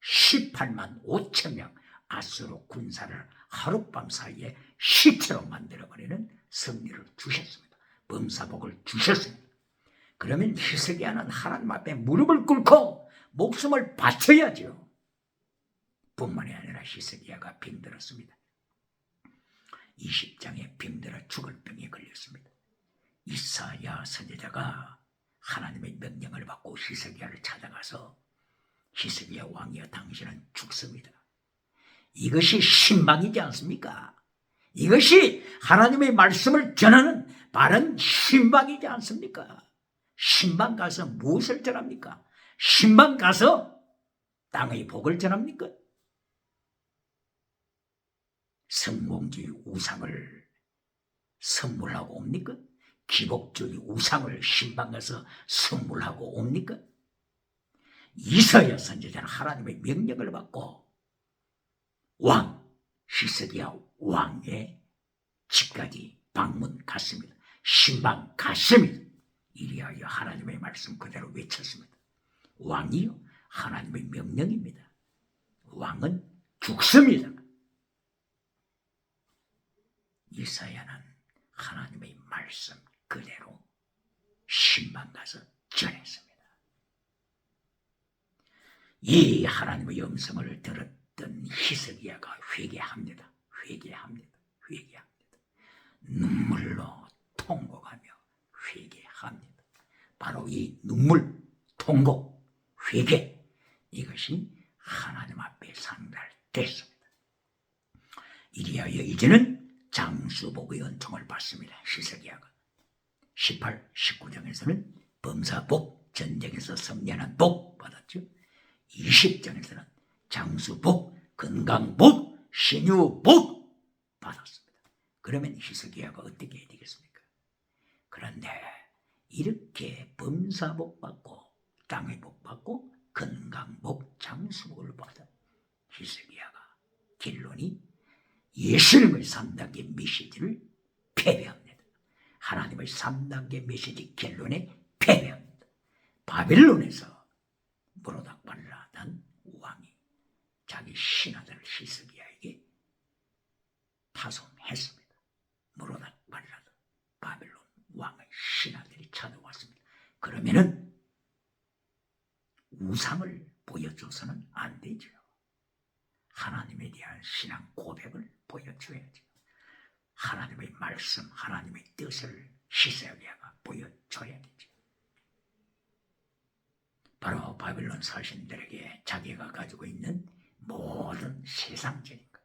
18만 5천 명 아수르 군사를 하룻밤 사이에 시체로 만들어버리는 승리를 주셨습니다. 범사복을 주셨습니다. 그러면 히스기야는 하나님 앞에 무릎을 꿇고 목숨을 바쳐야죠. 뿐만이 아니라 히스기야가 병들었습니다. 20장에 병들어 죽을 병에 걸렸습니다. 이사야 선지자가 하나님의 명령을 받고 히스기야를 찾아가서 히스기야 왕이여 당신은 죽습니다. 이것이 신방이지 않습니까? 이것이 하나님의 말씀을 전하는 바른 신방이지 않습니까? 신방 가서 무엇을 전합니까? 신방 가서 땅의 복을 전합니까? 성공주의 우상을 선물하고 옵니까? 기복주의 우상을 신방 가서 선물하고 옵니까? 이사야 선지자는 하나님의 명령을 받고 왕 히스기야 왕의 집까지 방문 갔습니다. 신방 갔습니다. 이리하여 하나님의 말씀 그대로 외쳤습니다. 왕이요 하나님의 명령입니다. 왕은 죽습니다. 이사야는 하나님의 말씀 그대로 신방 가서 전했습니다. 이 하나님의 음성을 들었던 히스기야가 회개합니다. 눈물로 통곡하며 회개합니다. 바로 이 눈물, 통곡, 회개 이것이 하나님 앞에 상달됐습니다. 이리하여 이제는 장수복의 은총을 받습니다. 히스기야가 18, 19장에서는 범사복, 전쟁에서 승리하는 복 받았죠. 20장에서는 장수복, 건강복, 신유복 받았습니다. 그러면 히스기야가 어떻게 해야 되겠습니까? 그런데 이렇게 범사복 받고 땅의 복 받고 건강복, 장수복을 받은 히스기야가 결론이 예수님의 3단계 메시지를 패배합니다. 하나님의 3단계 메시지 결론에 패배합니다. 바벨론에서 모로닥발라단 왕이 자기 신하들 히스기야에게 파송했습니다. 모로닥발라단 바벨론 왕의 신하들이 찾아왔습니다. 그러면은 우상을 보여줘서는 안 되죠. 하나님에 대한 신앙 고백을 보여줘야죠. 하나님의 말씀, 하나님의 뜻을 히스기야가 보여줘야 되죠. 바로 바벨론 사신들에게 자기가 가지고 있는 모든 세상적인 것,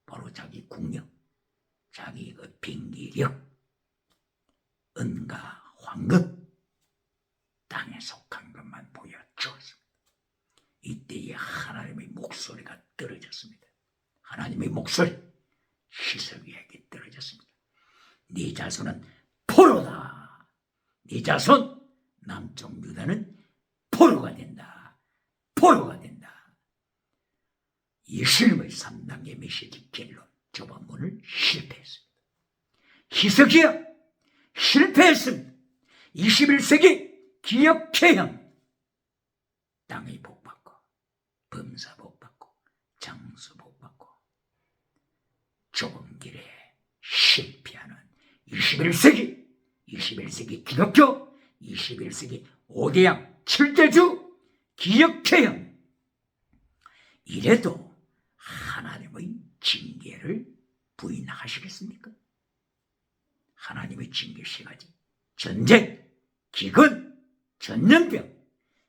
바로 자기 국력, 자기 그 빙기력, 은과 황금, 땅에 속한 것만 보여주었습니다. 이때에 하나님의 목소리가 떨어졌습니다. 하나님의 목소리 히스기야에게 떨어졌습니다. 네 자손은 포로다. 네 자손 남쪽 유다는 포로가 된다. 예수님의 3단계 메시지 결론 저반문을 실패했습니다. 히스기야 실패했습니다. 21세기 기억개혁 땅의 복 받고 범사복 받고 장수복 받고 좁은 길에 실패하는 21세기 기독교 21세기 5대양 7대주 기억개혁 이래도 하나님의 징계를 부인하시겠습니까? 하나님의 징계 세 가지 전쟁, 기근, 전염병,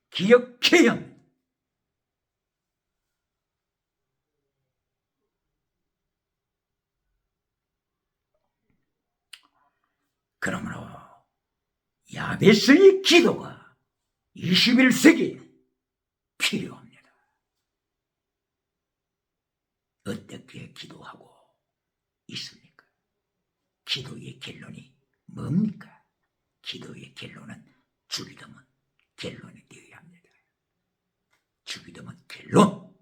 기억개혁 그러므로 야베스의 기도가 21세기에 필요합니다. 어떻게 기도하고 있습니까? 기도의 결론이 뭡니까? 기도의 결론은 주기도문 결론이 되어야 합니다. 주기도문 결론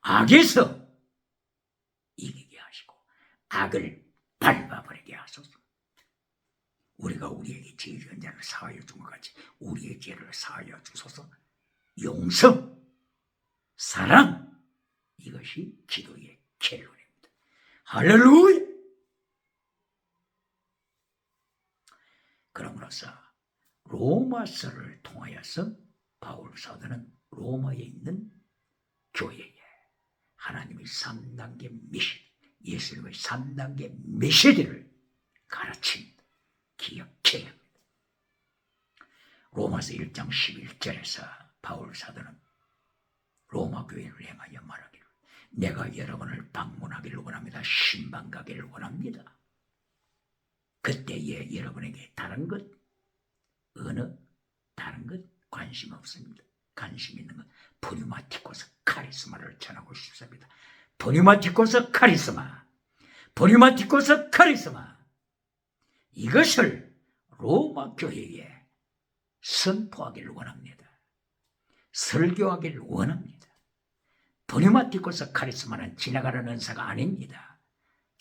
악에서 이기게 하시고 악을 밟아버리게 하소서. 우리가 우리에게 죄 지은 자를 사하여 준 것 같이 우리의 죄를 사하여 주소서. 용서, 사랑 이것이 기도의 결론입니다. 할렐루야. 그러므로서 로마서를 통하여서 바울 사도는 로마에 있는 교회에 하나님의 3단계 메시지, 예수님의 3단계 메시지를 가르칩니다. 기억해야 합니다. 로마서 1장 11절에서 바울 사도는 로마 교회를 향하여 말하기를 내가 여러분을 방문하기를 원합니다. 신방 가기를 원합니다. 그때에 여러분에게 다른 것 관심 없습니다. 관심 있는 건 포뉴마티코스 카리스마를 전하고 싶습니다. 포뉴마티코스 카리스마 이것을 로마 교회에 선포하기를 원합니다. 설교하기를 원합니다. 포뉴마티코스 카리스마는 지나가는 은사가 아닙니다.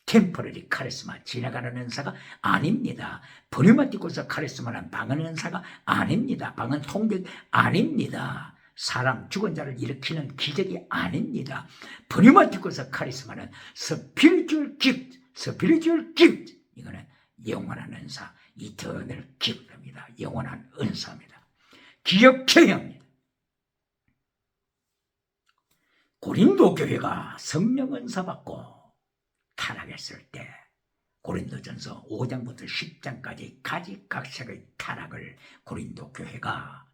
템포러리 카리스마 지나가는 은사가 아닙니다. 포뉴마티코스 카리스마는 방언 은사가 아닙니다. 방언 통역 아닙니다. 사람 죽은 자를 일으키는 기적이 아닙니다. 포뉴마티코스 카리스마는 스피리추얼 기프트 이거는 영원한 은사 이터널 기프트입니다. 영원한 은사입니다. 기억해야 합니다. 고린도 교회가 성령 은사 받고 타락했을 때 고린도전서 5장부터 10장까지 가지각색의 타락을 고린도 교회가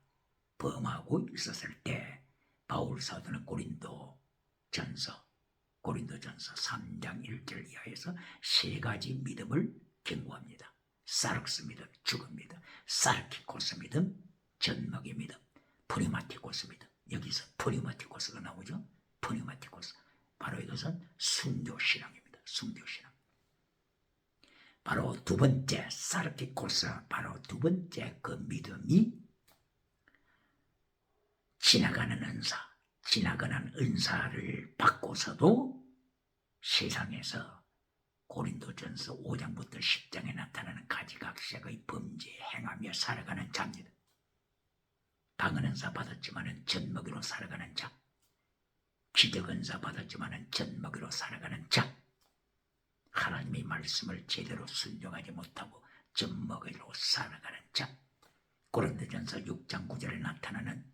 범하고 있었을 때 바울 사도는 고린도전서 3장 1절 이하에서 세 가지 믿음을 경고합니다. 사륵스 믿음, 죽음 믿음, 사르키코스 믿음, 전먹이 믿음, 포뉴마티코스 믿음. 여기서 포뉴마티코스가 나오죠. 포뉴마티코스. 바로 이것은 순교신앙입니다. 순교신앙. 바로 두 번째 사르키코스, 바로 두 번째 그 믿음이 지나가는 은사를 받고서도 세상에서 고린도전서 5장부터 10장에 나타나는 가지각색의 범죄 행하며 살아가는 자입니다. 방언 은사 받았지만은 젖먹이로 살아가는 자, 기적 은사 받았지만은 젖먹이로 살아가는 자, 하나님의 말씀을 제대로 순종하지 못하고 젖먹이로 살아가는 자, 고린도전서 6장 9절에 나타나는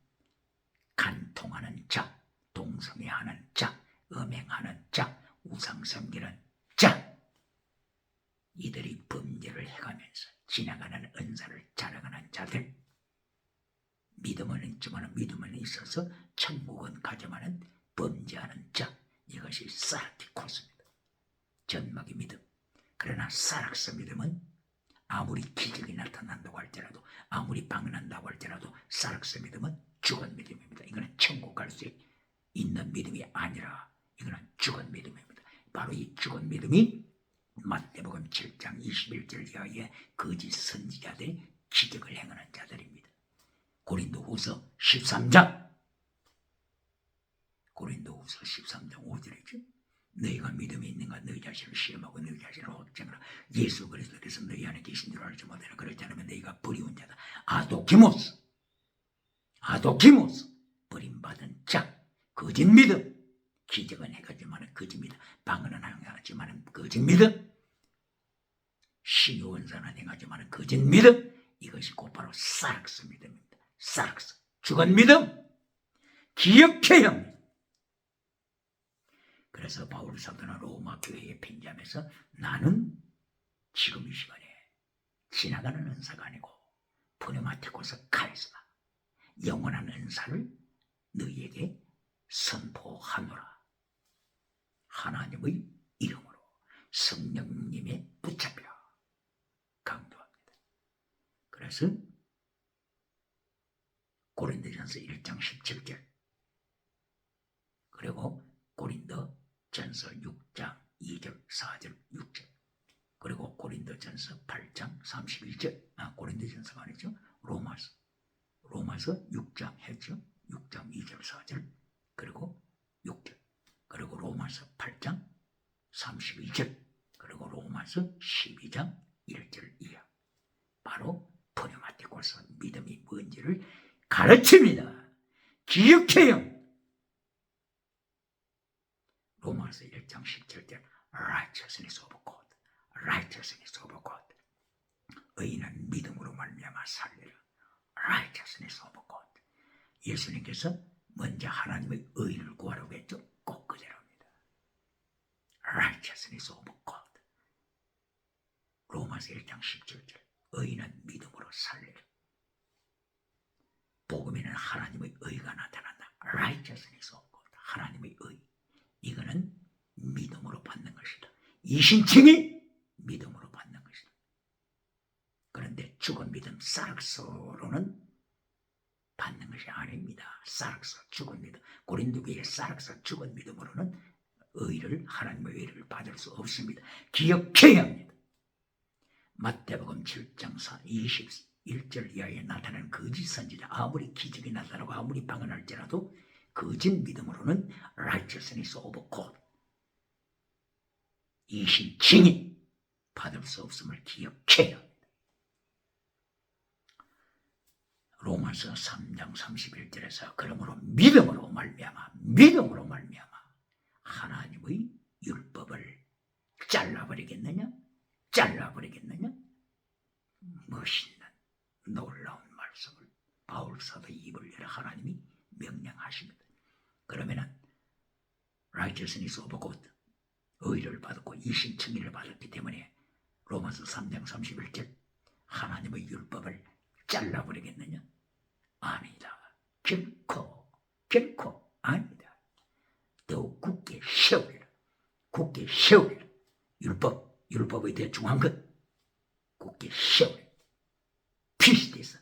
간통하는 자, 동성애하는 자, 음행하는 자, 우상 섬기는 자, 이들이 범죄를 해가면서 지나가는 은사를 자랑하는 자들, 믿음은 있지만 믿음은 있어서 천국은 가져가는 범죄하는 자, 이것이 사르키코스입니다. 전막의 믿음. 그러나 사락스 믿음은 아무리 기적이 나타난다고 할지라도, 아무리 방언한다고 할지라도 사락스 믿음은 죽은 믿음입니다. 이거는 천국 갈 수 있는 믿음이 아니라 이거는 죽은 믿음입니다. 바로 이 죽은 믿음이 마태복음 7장 21절 이하의 거짓 선지자들이 기적을 행하는 자들입니다. 고린도후서 13장 5절이죠. 너희가 믿음이 있는가 너희 자신을 시험하고 너희 자신을 확증하라. 예수 그리스도께서 너희 안에 계신 줄 알지 못하라. 그렇지 않으면 너희가 버리운 자다. 아도키모스 버림받은 자, 거짓 믿음. 기적은 해가지만 거짓 믿음, 방언은 행하지만 거짓 믿음, 신유원사는 행하지만 거짓 믿음. 이것이 곧바로 사락스 믿음입니다. 사락스, 죽은 믿음. 기억해야 합니다. 그래서 바울 사도는 로마 교회에 편지하면서 나는 지금 이 시간에 지나가는 은사가 아니고 포뉴마티코스 카리스마, 영원한 은사를 너희에게 선포하노라. 하나님의 이름으로 성령님의 붙잡혀 강조합니다. 그래서 고린도전서 1장 17절 그리고 고린도전서 6장 2절 4절 6절 그리고 고린도전서 8장 31절 고린도전서가 아니죠. 로마서 6장 했죠. 6장 2절 4절 그리고 6절 그리고 로마서 8장 32절 그리고 로마서 12장 1절 이하 바로 포뉴마티코스 믿음이 뭔지를 가르칩니다. 기억해요. 로마서 1장 17절 righteousness of God, righteousness of God. 의인은 믿음으로 말미암아 살리라. righteousness of God. 예수님께서 먼저 하나님의 의를 구하라고 했죠. 꼭 그대로입니다. righteousness of God. 로마서 1장 17절 의인은 믿음으로 살리라. 하나님의 의가 나타난다. righteousness of God. 하나님의 의. 이거는 믿음으로 받는 것이다. 이 신칭이 믿음으로 받는 것이다. 그런데 죽은 믿음 사락서로는 받는 것이 아닙니다. 사락서 죽은 믿음. 고린도교의 사락서 죽은 믿음으로는 의를 하나님의 의를 받을 수 없습니다. 기억해야 합니다. 마태복음 7장 21절 이하에 나타나는 거짓 선지자 아무리 기적이 나타나고 아무리 방언할지라도 거짓 믿음으로는 righteousness of God 이 신칭이 받을 수 없음을 기억해야 합니다. 로마서 3장 31절에서 그러므로 믿음으로 말미암아 하나님의 율법을 잘라버리겠느냐? 멋있는 놀라운 말씀을 바울 사도 입을 열어 하나님이 명령하십니다. 그러면은 righteousness of God 의를 받았고 이신칭의를 받았기 때문에 로마서 3장 31절 하나님의 율법을 잘라버리겠느냐? 아니다. 결코 아니다. 더욱 굳게 세우리라. 율법에 대해 중요한 것 굳게 세우리라. 피스티스,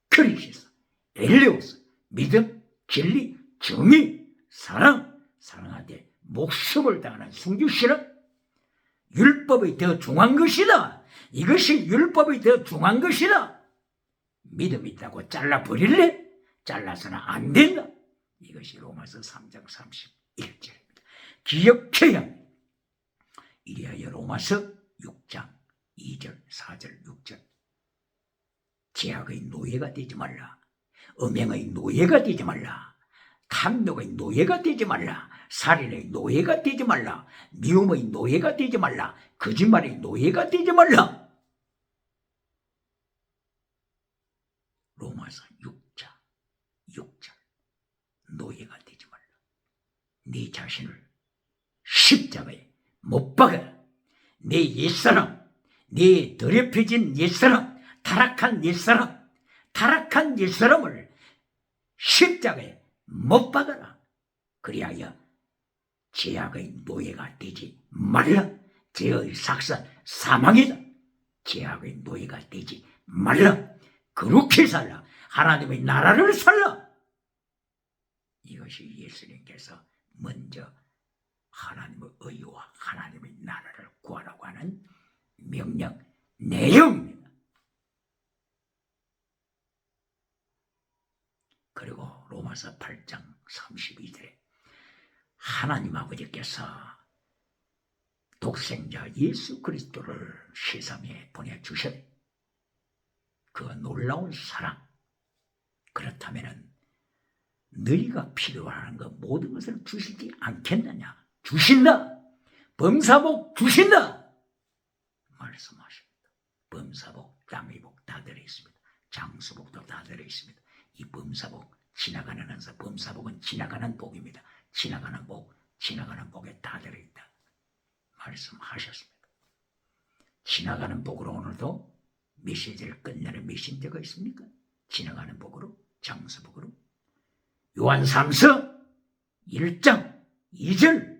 크리시스, 엘레오스, 믿음, 진리, 정의, 사랑하되 목숨을 다하는 순교시는 율법이 더 중요한 것이다. 이것이 율법이 더 중요한 것이다. 믿음 있다고 잘라버릴래? 잘라서는 안 된다. 이것이 로마서 3장 31절입니다. 기억해야 합니다. 이리하여 로마서 6장 2절 4절 6절 죄악의 노예가 되지 말라. 음행의 노예가 되지 말라. 탐욕의 노예가 되지 말라. 살인의 노예가 되지 말라. 미움의 노예가 되지 말라. 거짓말의 노예가 되지 말라. 로마서 6장 6절 노예가 되지 말라. 네 자신을 십자가에 못 박아라. 네 옛사람, 네 더럽혀진 옛사람, 타락한 옛사람을 십자가에 못 박아라. 그리하여 죄악의 노예가 되지 말라. 죄의 삭선 사망이다. 죄악의 노예가 되지 말라. 그렇게 살라. 하나님의 나라를 살라. 이것이 예수님께서 먼저 하나님의 의와 하나님의 나라를 구하라고 하는 명령 내용입니다. 그리고 로마서 8장 32절에 하나님 아버지께서 독생자 예수 그리스도를 세상에 보내주셨 그 놀라운 사랑. 그렇다면 너희가 필요한 그 모든 것을 주시지 않겠느냐? 주신다. 범사복 주신다. 말씀하십니다. 범사복, 땅의 복 다 들어있습니다. 장수복도 다 들어있습니다. 이 범사복 지나가는 한서 범사복은 지나가는 복입니다. 지나가는 복에 다 들어있다. 말씀하셨습니다. 지나가는 복으로 오늘도 메시지를 끝내는 메신저가 있습니까? 지나가는 복으로, 장수복으로. 요한 3서 1장 2절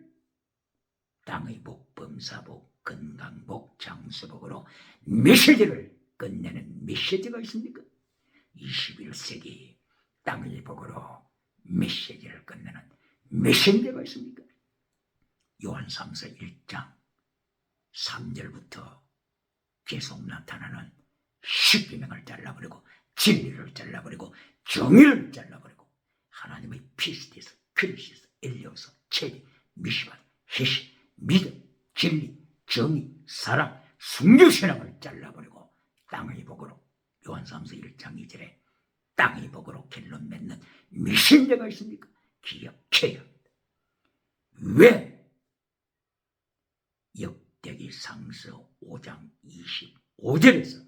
땅의 복, 범사복, 건강복, 장수복으로 메시지를 끝내는 메시지가 있습니까? 21세기 땅의 복으로 메시지를 끝내는 메신저가 있습니까? 요한 3서 1장 3절부터 계속 나타나는 십계명을 잘라버리고 진리를 잘라버리고 정의를 잘라버리고 하나님의 피스티스, 크리시스, 엘리오스, 체리, 미시반, 히시, 믿음, 진리, 정의, 사랑, 순교신앙을 잘라버리고 땅의 복으로 요한 3서 1장 2절에 땅의 복으로 결론 맺는 미신자가 있습니까? 기억해야 합니다. 왜? 역대기 상서 5장 25절에서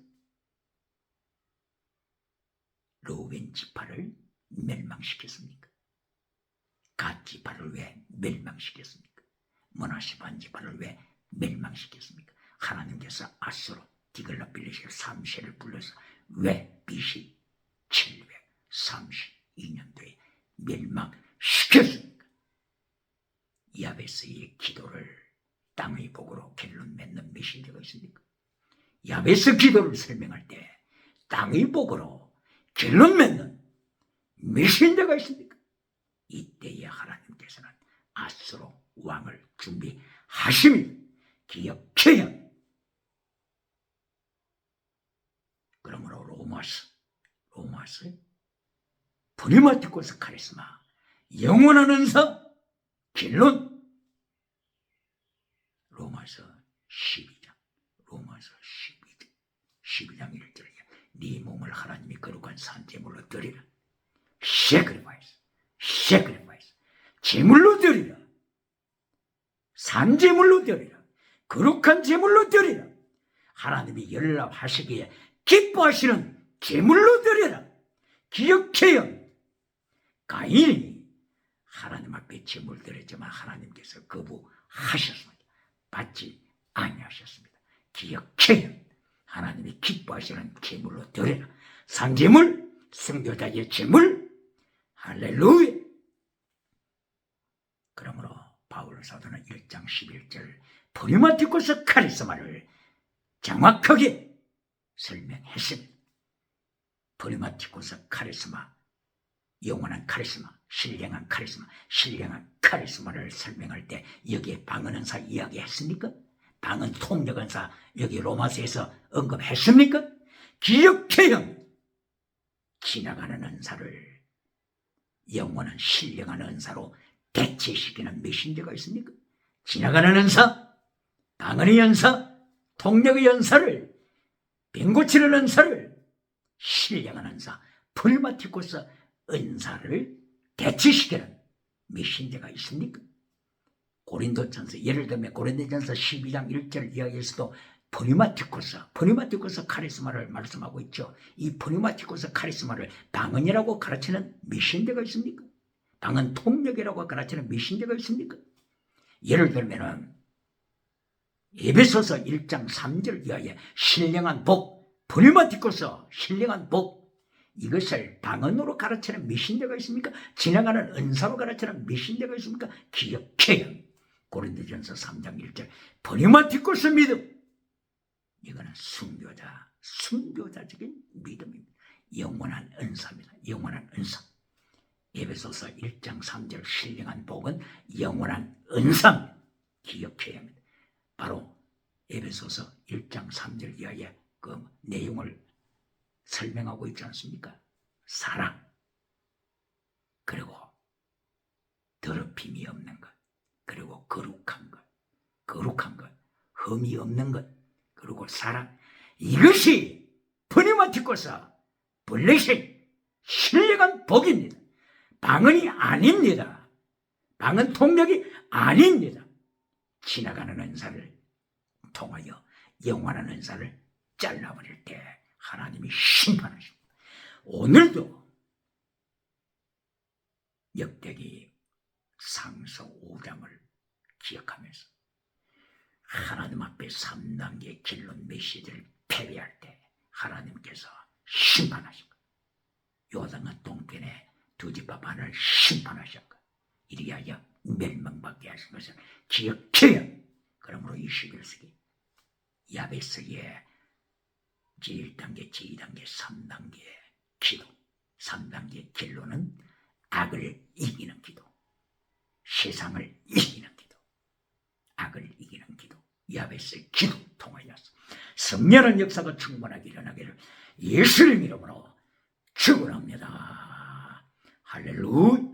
르우벤 지파를 멸망시켰습니까? 갓 지파를 왜 멸망시켰습니까? 므낫세 반 지파를 왜 멸망시켰습니까? 하나님께서 아수르 디글라빌레셀 3세를 불러서 왜 BC 732 2년도에 멸망시켰습니까? 야베스의 기도를 땅의 복으로 결론 맺는 메신저가 있습니까? 야베스 기도를 설명할 때 땅의 복으로 결론 맺는 메신저가 있습니까? 이때에 하나님께서는 아수로 왕을 준비하심을 기억해야. 그러므로 로마서 프리마티코스 카리스마 영원한 은사 결론. 로마서 12장 1절에 네 몸을 하나님이 거룩한 산제물로 드리라. sacrifice 제물로 드리라. 산제물로 드리라. 거룩한 제물로 드리라. 하나님이 연락하시기에 기뻐하시는 제물로 드리라. 기억해요. 가인이 하나님 앞에 제물 드렸지만 하나님께서 거부하셨습니다. 받지 아니하셨습니다. 기억해요. 하나님이 기뻐하시는 제물로 드리라. 산제물, 성교자의 제물. 할렐루야. 그러므로 바울 사도는 1장 11절 프리마티코스 카리스마를 정확하게 설명했습니다. 프리마티코스 카리스마, 영원한 카리스마, 신령한 카리스마를 설명할 때 여기에 방언은사 이야기했습니까? 방언 통역은사 여기 로마서에서 언급했습니까? 기억해요. 지나가는 은사를 영원한 신령한 은사로 대체시키는 메신저가 있습니까? 지나가는 은사, 방언의 은사, 통역의 은사를, 병 고치는 은사를, 신령한 은사, 프리마티코스 은사를 대체시키는 메신저가 있습니까? 고린도전서, 예를 들면 고린도전서 12장 1절 이하에서도 프리마티코스 카리스마를 말씀하고 있죠. 이 프리마티코스 카리스마를 방언이라고 가르치는 메신저가 있습니까? 방언 통역이라고 가르치는 메신저가 있습니까? 예를 들면 에베소서 1장 3절 이하에 신령한 복, 프리마티코스 신령한 복, 이것을 방언으로 가르치는 메신저가 있습니까? 지나가는 은사로 가르치는 메신저가 있습니까? 기억해요. 고린도전서 3장 1절 프리마티코스 믿음, 이거는 순교자적인 믿음입니다. 영원한 은사입니다. 영원한 은사. 에베소서 1장 3절 신령한 복은 영원한 은사입니다. 기억해야 합니다. 바로 에베소서 1장 3절 이하의 그 내용을 설명하고 있지 않습니까? 사랑, 그리고 더럽힘이 없는 것, 그리고 거룩한 것, 흠이 없는 것, 그리고 사랑. 이것이 프리마티코스 블레싱, 신령한 복입니다. 방언이 아닙니다. 방언 통역이 아닙니다. 지나가는 은사를 통하여 영원한 은사를 잘라버릴 때 하나님이 심판하십니다. 오늘도 역대기 상서 5장을 기억하면서 하나님 앞에 3단계 결론 메시지를 패배할 때 하나님께서 심판하십니다. 요단강 동편에 두 집합 반을 심판하셨고 이리하여 멸망받게 하신 것을 기억해요. 그러므로 21세기 야베스의 제1단계, 제2단계, 3단계 기도, 3단계 결론은 악을 이기는 기도, 세상을 이기는 기도, 악을 이기는 기도, 야베스의 기도 통하여서 성령의 역사가 충만하게 일어나기를 예수님 이름으로 축원합니다. 할렐루야.